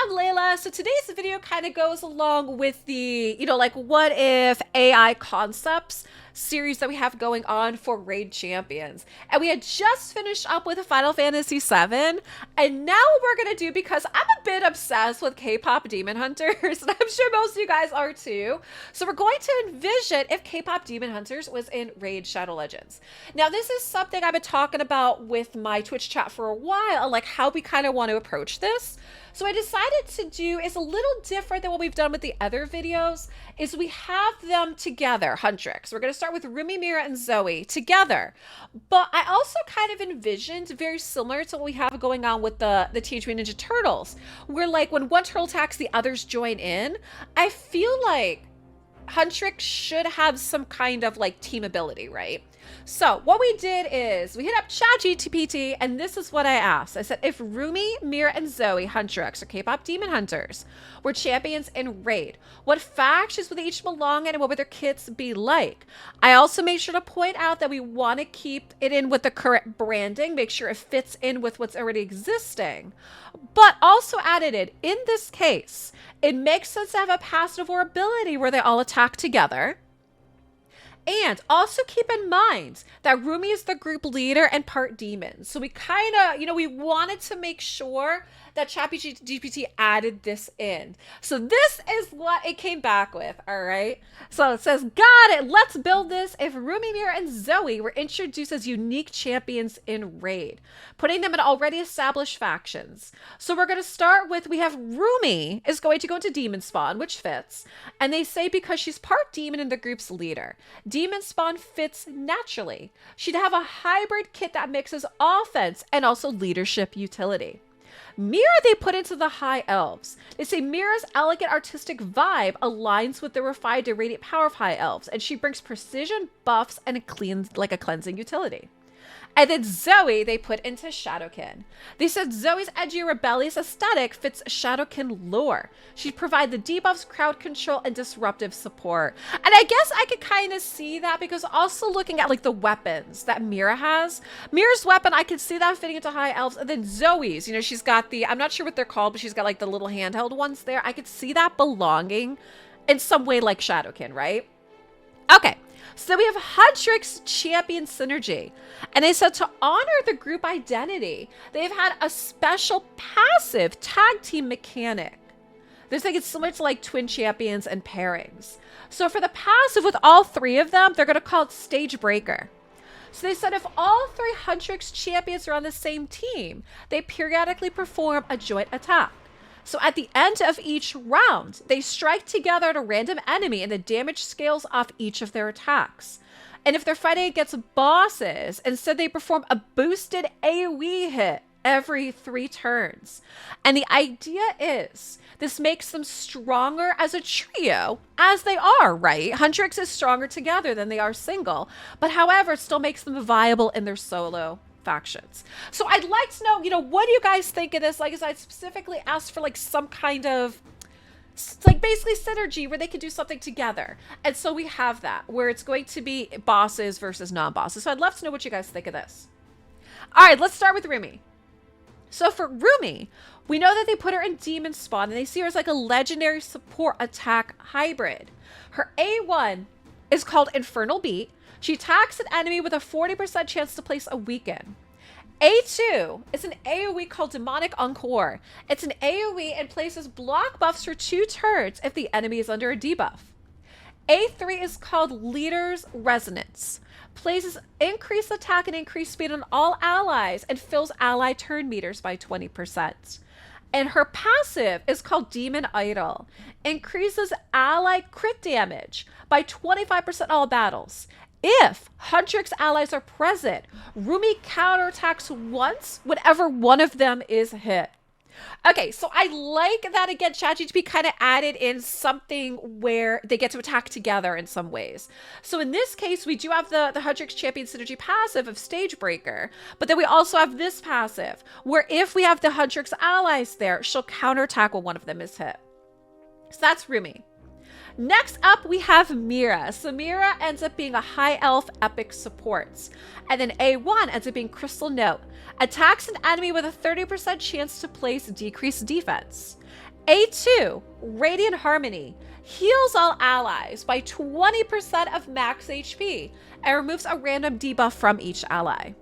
I'm Layla. So today's video kind of goes along with the, like what if AI concepts series that we have going on for Raid Champions. And we had just finished up with Final Fantasy VII. And now what we're going to do, because I'm a bit obsessed with Kpop Demon Hunters, and I'm sure most of you guys are too. So we're going to envision if Kpop Demon Hunters was in Raid Shadow Legends. Now, this is something I've been talking about with my Twitch chat for a while, like how we kind of want to approach this. So I decided to do is a little different than what we've done with the other videos, is we have them together, Huntrix. We're going to start with Rumi, Mira, and Zoe together. But I also kind of envisioned very similar to what we have going on with the Teenage Mutant Ninja Turtles, where like when one turtle attacks, the others join in. I feel like Huntrix should have some kind of like team ability, right? So what we did is we hit up ChatGPT, and this is what I asked. I said, if Rumi, Mira, and Zoe, Huntrix, or Kpop Demon Hunters, were champions in Raid, what factions would they each belong in, and what would their kits be like? I also made sure to point out that we want to keep it in with the current branding, make sure it fits in with what's already existing, but also added in this case, it makes sense to have a passive or ability where they all attack together. And also keep in mind that Rumi is the group leader and part demon. So we kind of, we wanted to make sure that ChatGPT added this in. So this is what it came back with, all right? So it says, got it, let's build this if Rumi, Mira, and Zoe were introduced as unique champions in Raid, putting them in already established factions. So we're going to start with, we have Rumi is going to go into Demon Spawn, which fits. And they say because she's part demon and the group's leader, Demon Spawn fits naturally. She'd have a hybrid kit that mixes offense and also leadership utility. Mira they put into the High Elves. They say Mira's elegant artistic vibe aligns with the refined and radiant power of High Elves, and she brings precision, buffs, and a cleansing utility. And then Zoe they put into Shadowkin. They said Zoe's edgy rebellious aesthetic fits Shadowkin lore. She'd provide the debuffs, crowd control, and disruptive support. And I guess I could kind of see that because also looking at like the weapons that Mira has. Mira's weapon, I could see that fitting into High Elves. And then Zoe's, she's got the, I'm not sure what they're called, but she's got like the little handheld ones there. I could see that belonging in some way like Shadowkin, right? Okay. So we have Huntrix champion synergy. And they said to honor the group identity, they've had a special passive tag team mechanic. They're saying it's similar to like twin champions and pairings. So for the passive with all three of them, they're going to call it Stage Breaker. So they said if all three Huntrix champions are on the same team, they periodically perform a joint attack. So at the end of each round, they strike together at a random enemy and the damage scales off each of their attacks. And if they're fighting against bosses, instead they perform a boosted AoE hit every 3 turns. And the idea is this makes them stronger as a trio, as they are, right? Huntrix is stronger together than they are single, but however, it still makes them viable in their solo factions. So I'd like to know, what do you guys think of this? Like I said, I specifically asked for like some kind of like basically synergy where they could do something together. And so we have that where it's going to be bosses versus non-bosses. So I'd love to know what you guys think of this. All right, let's start with Rumi. So for Rumi, we know that they put her in Demon Spawn and they see her as like a legendary support attack hybrid. Her A1 is called Infernal Beat. She attacks an enemy with a 40% chance to place a weaken. A2 is an AoE called Demonic Encore. It's an AoE and places block buffs for 2 turns if the enemy is under a debuff. A3 is called Leader's Resonance. Places increased attack and increased speed on all allies and fills ally turn meters by 20%. And her passive is called Demon Idol. Increases ally crit damage by 25% all battles. If Huntrix allies are present, Rumi counterattacks once whenever one of them is hit. Okay, so I like that again, ChatGPT kind of added in something where they get to attack together in some ways. So in this case, we do have the Huntrix Champion Synergy passive of Stage Breaker, but then we also have this passive where if we have the Huntrix allies there, she'll counterattack when one of them is hit. So that's Rumi. Next up, we have Mira. So Mira ends up being a high elf epic support. And then A1 ends up being Crystal Note. Attacks an enemy with a 30% chance to place decreased defense. A2, Radiant Harmony, heals all allies by 20% of max HP and removes a random debuff from each ally.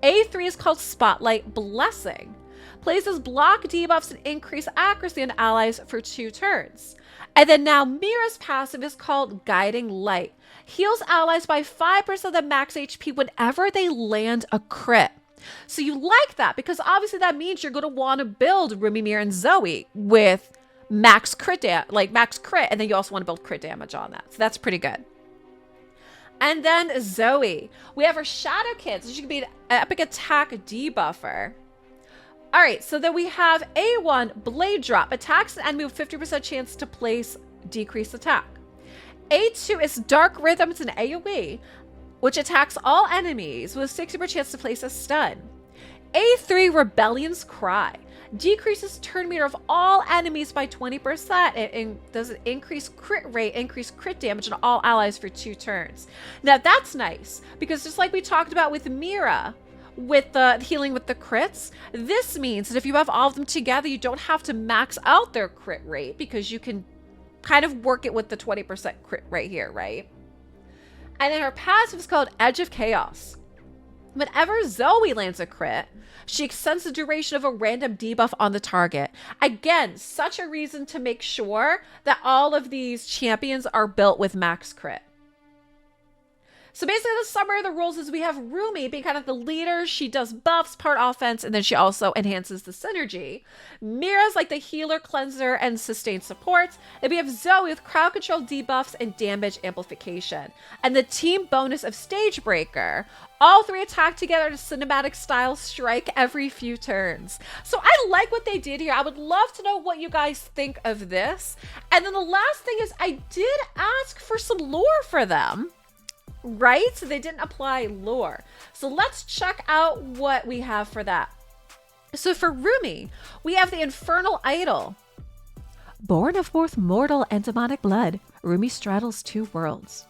A3 is called Spotlight Blessing, places block debuffs and increase accuracy on allies for 2 turns. And then now Mira's passive is called Guiding Light, heals allies by 5% of the max HP whenever they land a crit. So you like that because obviously that means you're going to want to build Rumi, Mira, and Zoe with max crit, max crit, and then you also want to build crit damage on that. So that's pretty good. And then Zoe, we have her Shadow Kid, so she can be an epic attack debuffer. All right, so then we have A1, Blade Drop, attacks an enemy with 50% chance to place decreased attack. A2 is Dark Rhythm, it's an AoE, which attacks all enemies with 60% chance to place a stun. A3, Rebellion's Cry, decreases turn meter of all enemies by 20%. It does an increased crit rate, increased crit damage on all allies for 2 turns. Now that's nice, because just like we talked about with Mira, with the healing with the crits, this means that if you have all of them together, you don't have to max out their crit rate because you can kind of work it with the 20% crit right here, right? And then her passive is called Edge of Chaos. Whenever Zoe lands a crit, she extends the duration of a random debuff on the target. Again, such a reason to make sure that all of these champions are built with max crit. So basically the summary of the rules is we have Rumi being kind of the leader. She does buffs, part offense, and then she also enhances the synergy. Mira's like the healer, cleanser, and sustain support. And we have Zoe with crowd control, debuffs, and damage amplification. And the team bonus of Stage Breaker. All 3 attack together in a cinematic style strike every few turns. So I like what they did here. I would love to know what you guys think of this. And then the last thing is I did ask for some lore for them. Right? So they didn't apply lore. So let's check out what we have for that. So for Rumi, we have the Infernal Idol. Born of both mortal and demonic blood, Rumi straddles 2 worlds.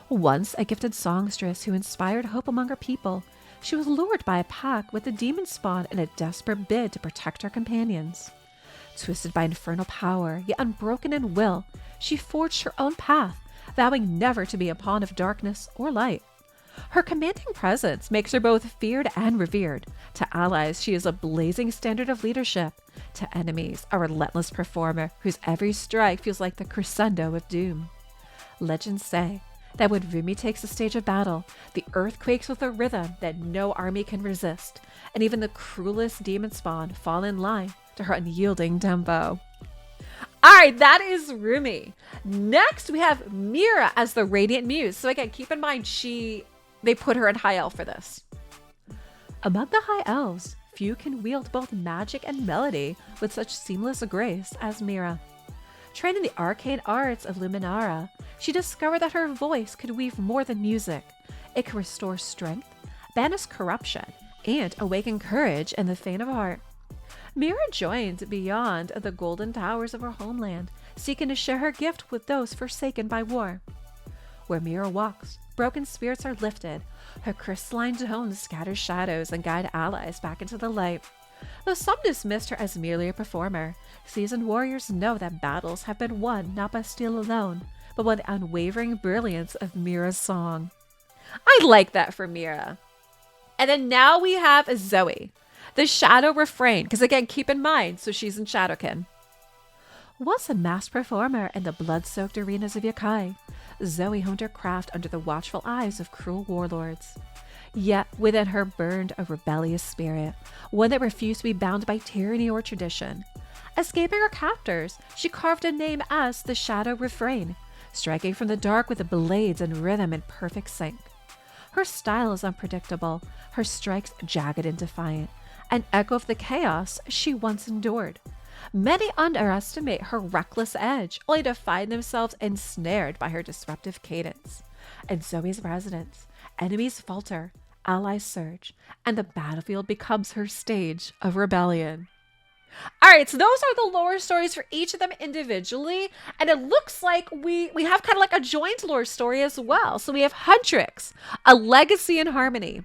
Once a gifted songstress who inspired hope among her people, she was lured by a pack with the demon spawn in a desperate bid to protect her companions. Twisted by infernal power, yet unbroken in will, she forged her own path, vowing never to be a pawn of darkness or light. Her commanding presence makes her both feared and revered. To allies, she is a blazing standard of leadership. To enemies, a relentless performer whose every strike feels like the crescendo of doom. Legends say that when Rumi takes the stage of battle, the earth quakes with a rhythm that no army can resist, and even the cruelest demon spawn fall in line to her unyielding tempo. All right, that is Rumi. Next, we have Mira as the Radiant Muse. So again, keep in mind, they put her in High Elf for this. Among the High Elves, few can wield both magic and melody with such seamless grace as Mira. Trained in the arcane arts of Luminara, she discovered that her voice could weave more than music. It could restore strength, banish corruption, and awaken courage in the faint of heart. Mira joined beyond the golden towers of her homeland, seeking to share her gift with those forsaken by war. Where Mira walks, broken spirits are lifted. Her crystalline tones scatter shadows and guide allies back into the light. Though some dismissed her as merely a performer, seasoned warriors know that battles have been won not by steel alone, but by the unwavering brilliance of Mira's song. I like that for Mira. And then now we have Zoe, the Shadow Refrain, because again, keep in mind, so she's in Shadowkin. Once a masked performer in the blood-soaked arenas of Yakai, Zoe honed her craft under the watchful eyes of cruel warlords. Yet within her burned a rebellious spirit, one that refused to be bound by tyranny or tradition. Escaping her captors, she carved a name as the Shadow Refrain, striking from the dark with the blades and rhythm in perfect sync. Her style is unpredictable, her strikes jagged and defiant, an echo of the chaos she once endured. Many underestimate her reckless edge, only to find themselves ensnared by her disruptive cadence. In Zoe's resonance, enemies falter, allies surge, and the battlefield becomes her stage of rebellion. Alright, so those are the lore stories for each of them individually, and it looks like we have kind of like a joint lore story as well. So we have Huntrix, a legacy in harmony.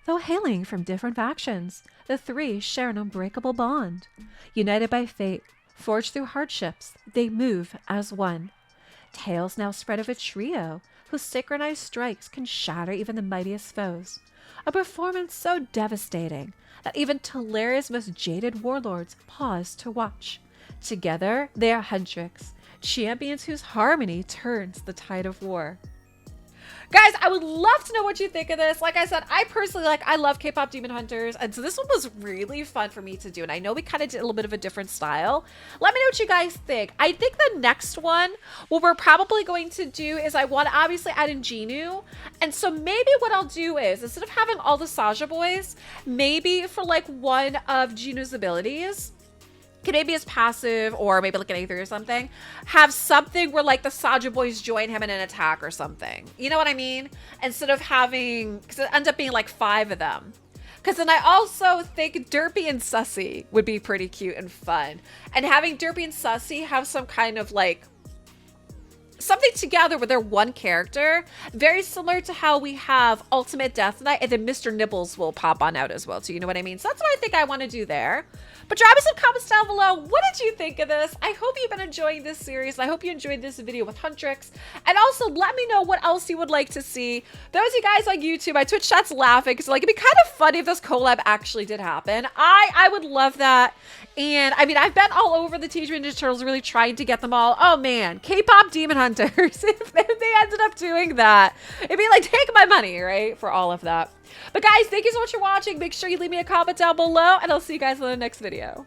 Though hailing from different factions, the 3 share an unbreakable bond. United by fate, Forged through hardships, they move as one. Tales now spread of a trio whose synchronized strikes can shatter even the mightiest foes. A performance so devastating that even Talaria's most jaded warlords pause to watch. Together, they are Huntrix, champions whose harmony turns the tide of war. Guys, I would love to know what you think of this. Like I said, I personally I love Kpop Demon Hunters, and so this one was really fun for me to do, and I know we kind of did a little bit of a different style. Let me know what you guys think. I think the next one, what we're probably going to do is I want to obviously add in Genu, and so maybe what I'll do is, instead of having all the Saja boys, maybe for like one of Genu's abilities, can maybe as passive or maybe like an A3 or something, have something where like the Saja boys join him in an attack or something. You know what I mean? Instead of having, because it ends up being like 5 of them. Because then I also think Derpy and Sussy would be pretty cute and fun. And having Derpy and Sussy have some kind of like something together where they're one character, very similar to how we have Ultimate Death Knight, and then Mr. Nibbles will pop on out as well. So you know what I mean? So that's what I think I want to do there. But drop me some comments down below. What did you think of this? I hope you've been enjoying this series. I hope you enjoyed this video with Huntrix. And also let me know what else you would like to see. Those of you guys on YouTube, my Twitch chat's laughing because like it'd be kind of funny if this collab actually did happen. I would love that. And I mean, I've been all over the Teenage Mutant Ninja Turtles really trying to get them all. Oh man, Kpop Demon Hunters. If they ended up doing that, it'd be like, take my money, right? For all of that. But guys, thank you so much for watching. Make sure you leave me a comment down below, and I'll see you guys in the next video.